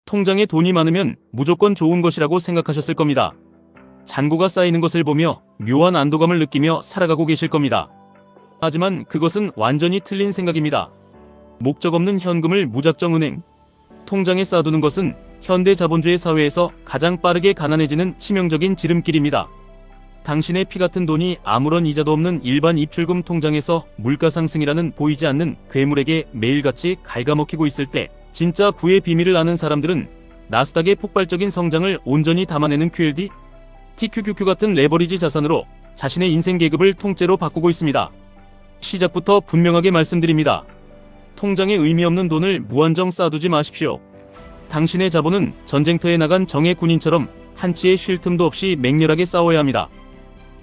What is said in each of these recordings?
통장에 돈이 많으면 무조건 좋은 것이라고 생각하셨을 겁니다. 잔고가 쌓이는 것을 보며 묘한 안도감을 느끼며 살아가고 계실 겁니다. 하지만 그것은 완전히 틀린 생각입니다. 목적 없는 현금을 무작정 은행, 통장에 쌓아두는 것은 현대 자본주의 사회에서 가장 빠르게 가난해지는 치명적인 지름길입니다. 당신의 피 같은 돈이 아무런 이자도 없는 일반 입출금 통장에서 물가 상승이라는 보이지 않는 괴물에게 매일같이 갉아먹히고 있을 때 진짜 부의 비밀을 아는 사람들은 나스닥의 폭발적인 성장을 온전히 담아내는 QLD, TQQQ 같은 레버리지 자산으로 자신의 인생 계급을 통째로 바꾸고 있습니다. 시작부터 분명하게 말씀드립니다. 통장에 의미 없는 돈을 무한정 쌓아두지 마십시오. 당신의 자본은 전쟁터에 나간 정예 군인처럼 한치의 쉴 틈도 없이 맹렬하게 싸워야 합니다.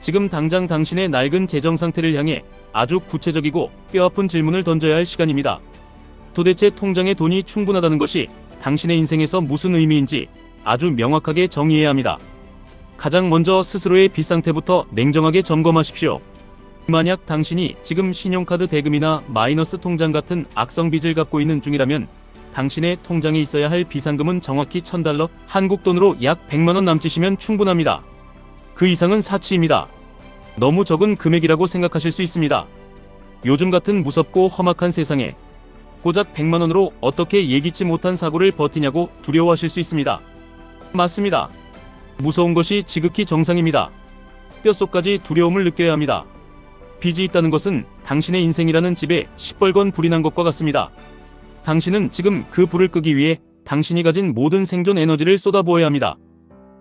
지금 당장 당신의 낡은 재정 상태를 향해 아주 구체적이고 뼈아픈 질문을 던져야 할 시간입니다. 도대체 통장에 돈이 충분하다는 것이 당신의 인생에서 무슨 의미인지 아주 명확하게 정의해야 합니다. 가장 먼저 스스로의 빚 상태부터 냉정하게 점검하십시오. 만약 당신이 지금 신용카드 대금이나 마이너스 통장 같은 악성 빚을 갖고 있는 중이라면 당신의 통장에 있어야 할 비상금은 정확히 $1000, 한국 돈으로 약 100만원 남짓이면 충분합니다. 그 이상은 사치입니다. 너무 적은 금액이라고 생각하실 수 있습니다. 요즘 같은 무섭고 험악한 세상에 고작 100만원으로 어떻게 예기치 못한 사고를 버티냐고 두려워하실 수 있습니다. 맞습니다. 무서운 것이 지극히 정상입니다. 뼛속까지 두려움을 느껴야 합니다. 빚이 있다는 것은 당신의 인생이라는 집에 시뻘건 불이 난 것과 같습니다. 당신은 지금 그 불을 끄기 위해 당신이 가진 모든 생존 에너지를 쏟아부어야 합니다.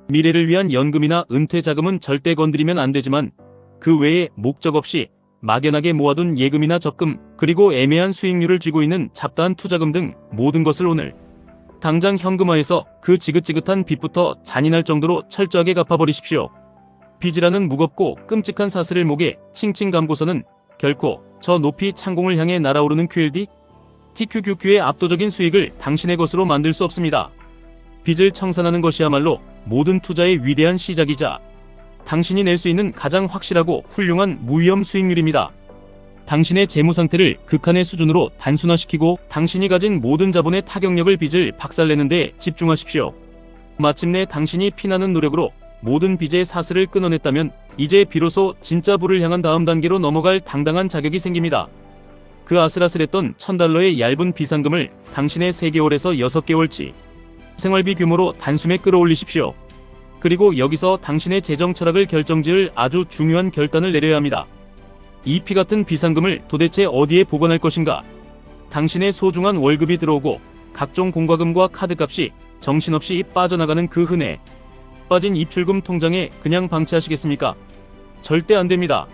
미래를 위한 연금이나 은퇴 자금은 절대 건드리면 안 되지만 그 외에 목적 없이 막연하게 모아둔 예금이나 적금, 그리고 애매한 수익률을 쥐고 있는 잡다한 투자금 등 모든 것을 오늘 당장 현금화해서 그 지긋지긋한 빚부터 잔인할 정도로 철저하게 갚아버리십시오. 빚이라는 무겁고 끔찍한 사슬을 목에 칭칭 감고서는 결코 저 높이 창공을 향해 날아오르는 QLD, TQQQ의 압도적인 수익을 당신의 것으로 만들 수 없습니다. 빚을 청산하는 것이야말로 모든 투자의 위대한 시작이자 당신이 낼 수 있는 가장 확실하고 훌륭한 무위험 수익률입니다. 당신의 재무 상태를 극한의 수준으로 단순화시키고 당신이 가진 모든 자본의 타격력을 빚을 박살내는 데 집중하십시오. 마침내 당신이 피나는 노력으로 모든 빚의 사슬을 끊어냈다면 이제 비로소 진짜 부를 향한 다음 단계로 넘어갈 당당한 자격이 생깁니다. 그 아슬아슬했던 $1000의 얇은 비상금을 당신의 3개월에서 6개월치 생활비 규모로 단숨에 끌어올리십시오. 그리고 여기서 당신의 재정 철학을 결정지을 아주 중요한 결단을 내려야 합니다. 이 피 같은 비상금을 도대체 어디에 보관할 것인가? 당신의 소중한 월급이 들어오고 각종 공과금과 카드값이 정신없이 빠져나가는 그 흔해 빠진 입출금 통장에 그냥 방치하시겠습니까? 절대 안 됩니다.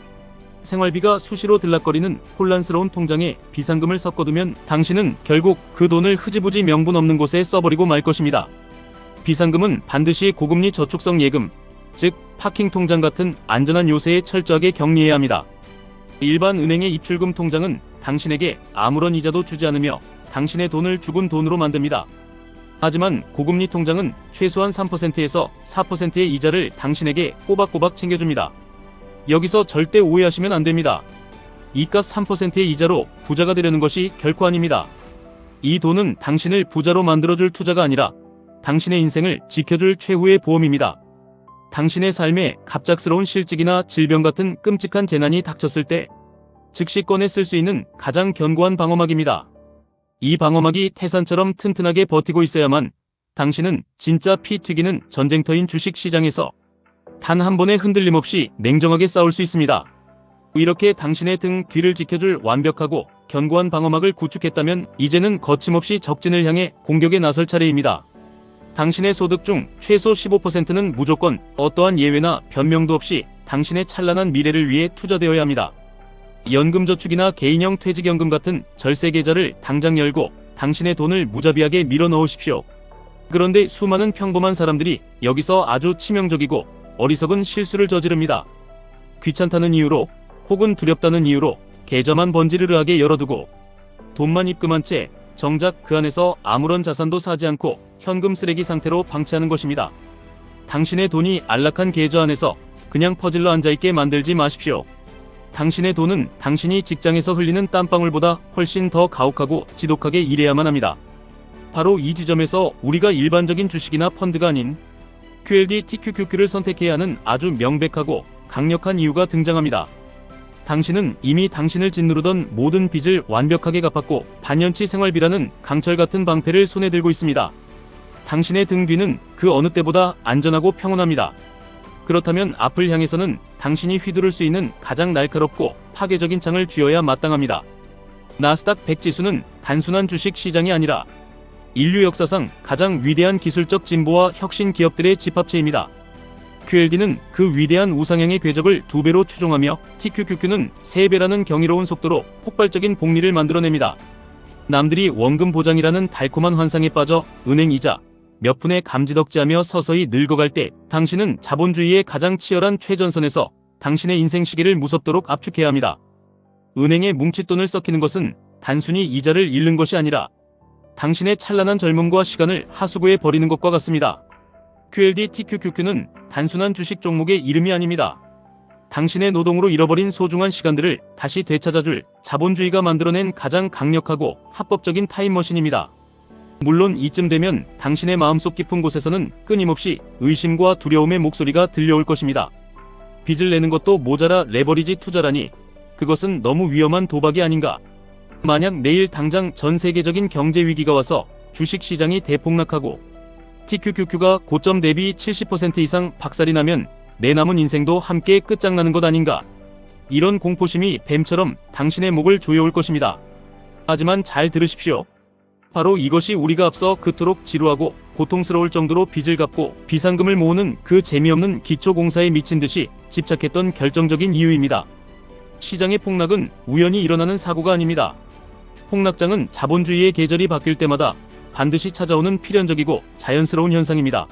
생활비가 수시로 들락거리는 혼란스러운 통장에 비상금을 섞어두면 당신은 결국 그 돈을 흐지부지 명분 없는 곳에 써버리고 말 것입니다. 비상금은 반드시 고금리 저축성 예금, 즉 파킹 통장 같은 안전한 요새에 철저하게 격리해야 합니다. 일반 은행의 입출금 통장은 당신에게 아무런 이자도 주지 않으며 당신의 돈을 죽은 돈으로 만듭니다. 하지만 고금리 통장은 최소한 3%에서 4%의 이자를 당신에게 꼬박꼬박 챙겨줍니다. 여기서 절대 오해하시면 안 됩니다. 이깟 3%의 이자로 부자가 되려는 것이 결코 아닙니다. 이 돈은 당신을 부자로 만들어줄 투자가 아니라 당신의 인생을 지켜줄 최후의 보험입니다. 당신의 삶에 갑작스러운 실직이나 질병 같은 끔찍한 재난이 닥쳤을 때 즉시 꺼내 쓸 수 있는 가장 견고한 방어막입니다. 이 방어막이 태산처럼 튼튼하게 버티고 있어야만 당신은 진짜 피 튀기는 전쟁터인 주식시장에서 단 한 번의 흔들림 없이 냉정하게 싸울 수 있습니다. 이렇게 당신의 등 뒤를 지켜줄 완벽하고 견고한 방어막을 구축했다면 이제는 거침없이 적진을 향해 공격에 나설 차례입니다. 당신의 소득 중 최소 15%는 무조건 어떠한 예외나 변명도 없이 당신의 찬란한 미래를 위해 투자되어야 합니다. 연금저축이나 개인형 퇴직연금 같은 절세계좌를 당장 열고 당신의 돈을 무자비하게 밀어 넣으십시오. 그런데 수많은 평범한 사람들이 여기서 아주 치명적이고 어리석은 실수를 저지릅니다. 귀찮다는 이유로 혹은 두렵다는 이유로 계좌만 번지르르하게 열어두고 돈만 입금한 채 정작 그 안에서 아무런 자산도 사지 않고 현금 쓰레기 상태로 방치하는 것입니다. 당신의 돈이 안락한 계좌 안에서 그냥 퍼질러 앉아있게 만들지 마십시오. 당신의 돈은 당신이 직장에서 흘리는 땀방울보다 훨씬 더 가혹하고 지독하게 일해야만 합니다. 바로 이 지점에서 우리가 일반적인 주식이나 펀드가 아닌 QLD TQQQ를 선택해야 하는 아주 명백하고 강력한 이유가 등장합니다. 당신은 이미 당신을 짓누르던 모든 빚을 완벽하게 갚았고 반년치 생활비라는 강철 같은 방패를 손에 들고 있습니다. 당신의 등 뒤는 그 어느 때보다 안전하고 평온합니다. 그렇다면 앞을 향해서는 당신이 휘두를 수 있는 가장 날카롭고 파괴적인 창을 쥐어야 마땅합니다. 나스닥 100 지수는 단순한 주식 시장이 아니라 인류 역사상 가장 위대한 기술적 진보와 혁신 기업들의 집합체입니다. QLD는 그 위대한 우상향의 궤적을 2배로 추종하며 TQQQ는 3배라는 경이로운 속도로 폭발적인 복리를 만들어냅니다. 남들이 원금 보장이라는 달콤한 환상에 빠져 은행 이자 몇 푼에 감지덕지하며 서서히 늙어갈 때 당신은 자본주의의 가장 치열한 최전선에서 당신의 인생 시계를 무섭도록 압축해야 합니다. 은행에 뭉칫돈을 썩히는 것은 단순히 이자를 잃는 것이 아니라 당신의 찬란한 젊음과 시간을 하수구에 버리는 것과 같습니다. QLD TQQQ는 단순한 주식 종목의 이름이 아닙니다. 당신의 노동으로 잃어버린 소중한 시간들을 다시 되찾아줄 자본주의가 만들어낸 가장 강력하고 합법적인 타임머신입니다. 물론 이쯤 되면 당신의 마음속 깊은 곳에서는 끊임없이 의심과 두려움의 목소리가 들려올 것입니다. 빚을 내는 것도 모자라 레버리지 투자라니 그것은 너무 위험한 도박이 아닌가. 만약 내일 당장 전 세계적인 경제 위기가 와서 주식시장이 대폭락하고 TQQQ가 고점 대비 70% 이상 박살이 나면 내 남은 인생도 함께 끝장나는 것 아닌가. 이런 공포심이 뱀처럼 당신의 목을 조여올 것입니다. 하지만 잘 들으십시오. 바로 이것이 우리가 앞서 그토록 지루하고 고통스러울 정도로 빚을 갚고 비상금을 모으는 그 재미없는 기초공사에 미친 듯이 집착했던 결정적인 이유입니다. 시장의 폭락은 우연히 일어나는 사고가 아닙니다. 폭락장은 자본주의의 계절이 바뀔 때마다 반드시 찾아오는 필연적이고 자연스러운 현상입니다.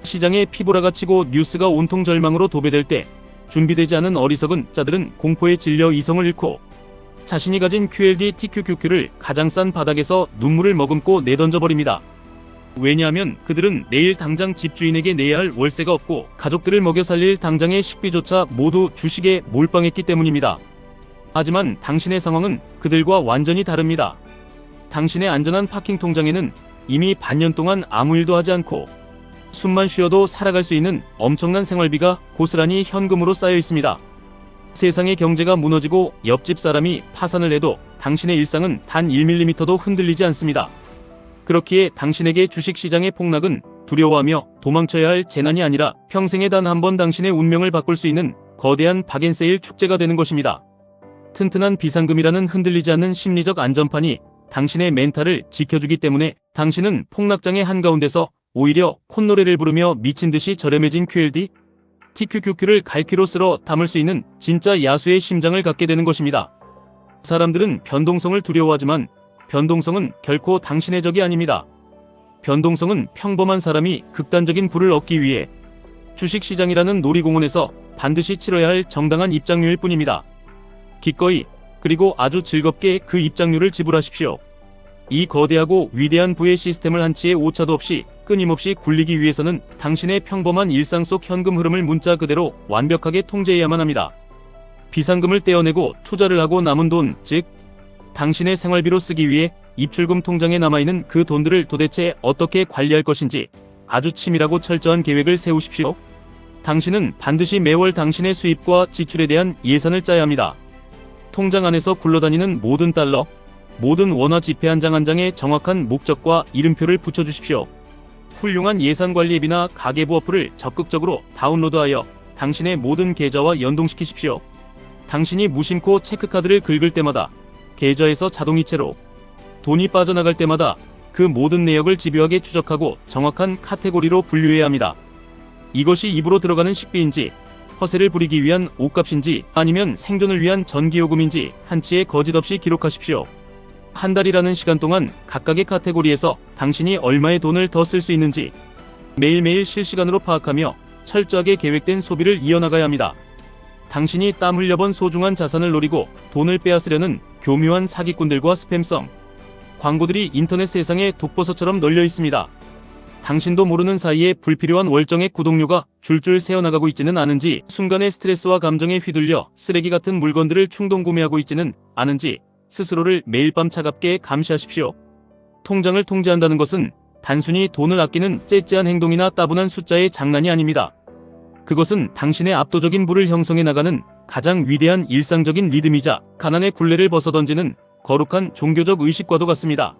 시장에 피보라가 치고 뉴스가 온통 절망으로 도배될 때 준비되지 않은 어리석은 자들은 공포에 질려 이성을 잃고 자신이 가진 QLD TQQQ를 가장 싼 바닥에서 눈물을 머금고 내던져버립니다. 왜냐하면 그들은 내일 당장 집주인에게 내야 할 월세가 없고 가족들을 먹여 살릴 당장의 식비조차 모두 주식에 몰빵했기 때문입니다. 하지만 당신의 상황은 그들과 완전히 다릅니다. 당신의 안전한 파킹 통장에는 이미 반년 동안 아무 일도 하지 않고 숨만 쉬어도 살아갈 수 있는 엄청난 생활비가 고스란히 현금으로 쌓여 있습니다. 세상의 경제가 무너지고 옆집 사람이 파산을 해도 당신의 일상은 단 1mm도 흔들리지 않습니다. 그렇기에 당신에게 주식시장의 폭락은 두려워하며 도망쳐야 할 재난이 아니라 평생에 단 한 번 당신의 운명을 바꿀 수 있는 거대한 박앤세일 축제가 되는 것입니다. 튼튼한 비상금이라는 흔들리지 않는 심리적 안전판이 당신의 멘탈을 지켜주기 때문에 당신은 폭락장의 한가운데서 오히려 콧노래를 부르며 미친듯이 저렴해진 QLD TQQQ를 갈퀴로 쓸어 담을 수 있는 진짜 야수의 심장을 갖게 되는 것입니다. 사람들은 변동성을 두려워하지만 변동성은 결코 당신의 적이 아닙니다. 변동성은 평범한 사람이 극단적인 부를 얻기 위해 주식시장이라는 놀이공원에서 반드시 치러야 할 정당한 입장료일 뿐입니다. 기꺼이 그리고 아주 즐겁게 그 입장료를 지불하십시오. 이 거대하고 위대한 부의 시스템을 한치의 오차도 없이 끊임없이 굴리기 위해서는 당신의 평범한 일상 속 현금 흐름을 문자 그대로 완벽하게 통제해야만 합니다. 비상금을 떼어내고 투자를 하고 남은 돈, 즉 당신의 생활비로 쓰기 위해 입출금 통장에 남아있는 그 돈들을 도대체 어떻게 관리할 것인지 아주 치밀하고 철저한 계획을 세우십시오. 당신은 반드시 매월 당신의 수입과 지출에 대한 예산을 짜야 합니다. 통장 안에서 굴러다니는 모든 달러, 모든 원화 지폐 한 장 한 장에 정확한 목적과 이름표를 붙여주십시오. 훌륭한 예산관리 앱이나 가계부 어플을 적극적으로 다운로드하여 당신의 모든 계좌와 연동시키십시오. 당신이 무심코 체크카드를 긁을 때마다 계좌에서 자동이체로 돈이 빠져나갈 때마다 그 모든 내역을 집요하게 추적하고 정확한 카테고리로 분류해야 합니다. 이것이 입으로 들어가는 식비인지 허세를 부리기 위한 옷값인지 아니면 생존을 위한 전기요금인지 한치의 거짓 없이 기록하십시오. 한 달이라는 시간 동안 각각의 카테고리에서 당신이 얼마의 돈을 더 쓸 수 있는지 매일매일 실시간으로 파악하며 철저하게 계획된 소비를 이어나가야 합니다. 당신이 땀 흘려본 소중한 자산을 노리고 돈을 빼앗으려는 교묘한 사기꾼들과 스팸성 광고들이 인터넷 세상에 독버섯처럼 널려 있습니다. 당신도 모르는 사이에 불필요한 월정액 구독료가 줄줄 새어나가고 있지는 않은지, 순간의 스트레스와 감정에 휘둘려 쓰레기 같은 물건들을 충동 구매하고 있지는 않은지 스스로를 매일 밤 차갑게 감시하십시오. 통장을 통제한다는 것은 단순히 돈을 아끼는 째째한 행동이나 따분한 숫자의 장난이 아닙니다. 그것은 당신의 압도적인 부를 형성해 나가는 가장 위대한 일상적인 리듬이자 가난의 굴레를 벗어던지는 거룩한 종교적 의식과도 같습니다.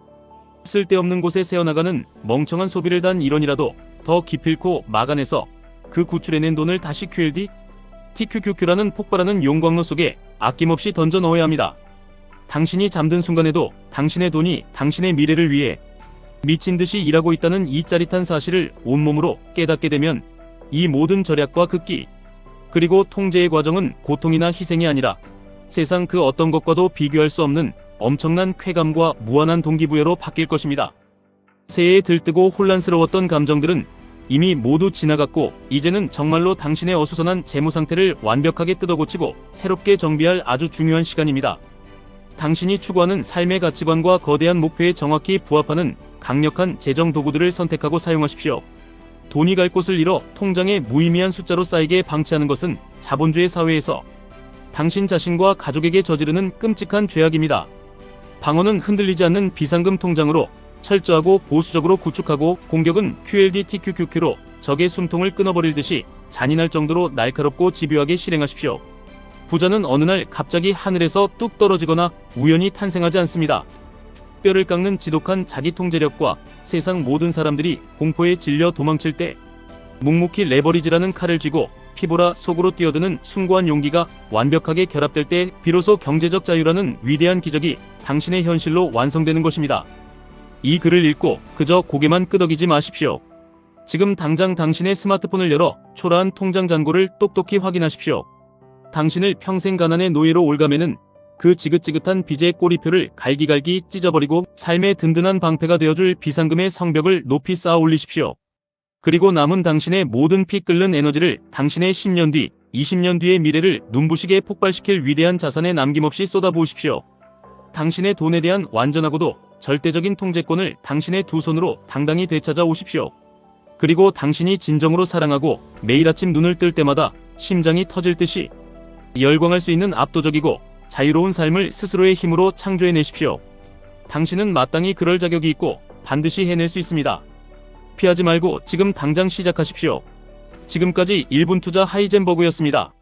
쓸데없는 곳에 새어나가는 멍청한 소비를 단 1원이라도 더 기필코 막아내서 그 구출해낸 돈을 다시 QLD, TQQQ라는 폭발하는 용광로 속에 아낌없이 던져 넣어야 합니다. 당신이 잠든 순간에도 당신의 돈이 당신의 미래를 위해 미친 듯이 일하고 있다는 이 짜릿한 사실을 온몸으로 깨닫게 되면 이 모든 절약과 극기, 그리고 통제의 과정은 고통이나 희생이 아니라 세상 그 어떤 것과도 비교할 수 없는 엄청난 쾌감과 무한한 동기부여로 바뀔 것입니다. 새해에 들뜨고 혼란스러웠던 감정들은 이미 모두 지나갔고 이제는 정말로 당신의 어수선한 재무 상태를 완벽하게 뜯어고치고 새롭게 정비할 아주 중요한 시간입니다. 당신이 추구하는 삶의 가치관과 거대한 목표에 정확히 부합하는 강력한 재정 도구들을 선택하고 사용하십시오. 돈이 갈 곳을 잃어 통장에 무의미한 숫자로 쌓이게 방치하는 것은 자본주의 사회에서 당신 자신과 가족에게 저지르는 끔찍한 죄악입니다. 방어는 흔들리지 않는 비상금 통장으로 철저하고 보수적으로 구축하고 공격은 QLDTQQQ로 적의 숨통을 끊어버릴 듯이 잔인할 정도로 날카롭고 집요하게 실행하십시오. 부자는 어느 날 갑자기 하늘에서 뚝 떨어지거나 우연히 탄생하지 않습니다. 뼈를 깎는 지독한 자기 통제력과 세상 모든 사람들이 공포에 질려 도망칠 때 묵묵히 레버리지라는 칼을 쥐고 피보라 속으로 뛰어드는 숭고한 용기가 완벽하게 결합될 때 비로소 경제적 자유라는 위대한 기적이 당신의 현실로 완성되는 것입니다. 이 글을 읽고 그저 고개만 끄덕이지 마십시오. 지금 당장 당신의 스마트폰을 열어 초라한 통장 잔고를 똑똑히 확인하십시오. 당신을 평생 가난의 노예로 올가매는 그 지긋지긋한 빚의 꼬리표를 갈기갈기 찢어버리고 삶의 든든한 방패가 되어줄 비상금의 성벽을 높이 쌓아 올리십시오. 그리고 남은 당신의 모든 피 끓는 에너지를 당신의 10년 뒤, 20년 뒤의 미래를 눈부시게 폭발시킬 위대한 자산에 남김없이 쏟아부으십시오. 당신의 돈에 대한 완전하고도 절대적인 통제권을 당신의 두 손으로 당당히 되찾아 오십시오. 그리고 당신이 진정으로 사랑하고 매일 아침 눈을 뜰 때마다 심장이 터질 듯이 열광할 수 있는 압도적이고 자유로운 삶을 스스로의 힘으로 창조해내십시오. 당신은 마땅히 그럴 자격이 있고 반드시 해낼 수 있습니다. 피하지 말고 지금 당장 시작하십시오. 지금까지 1분 투자 하이젠버그였습니다.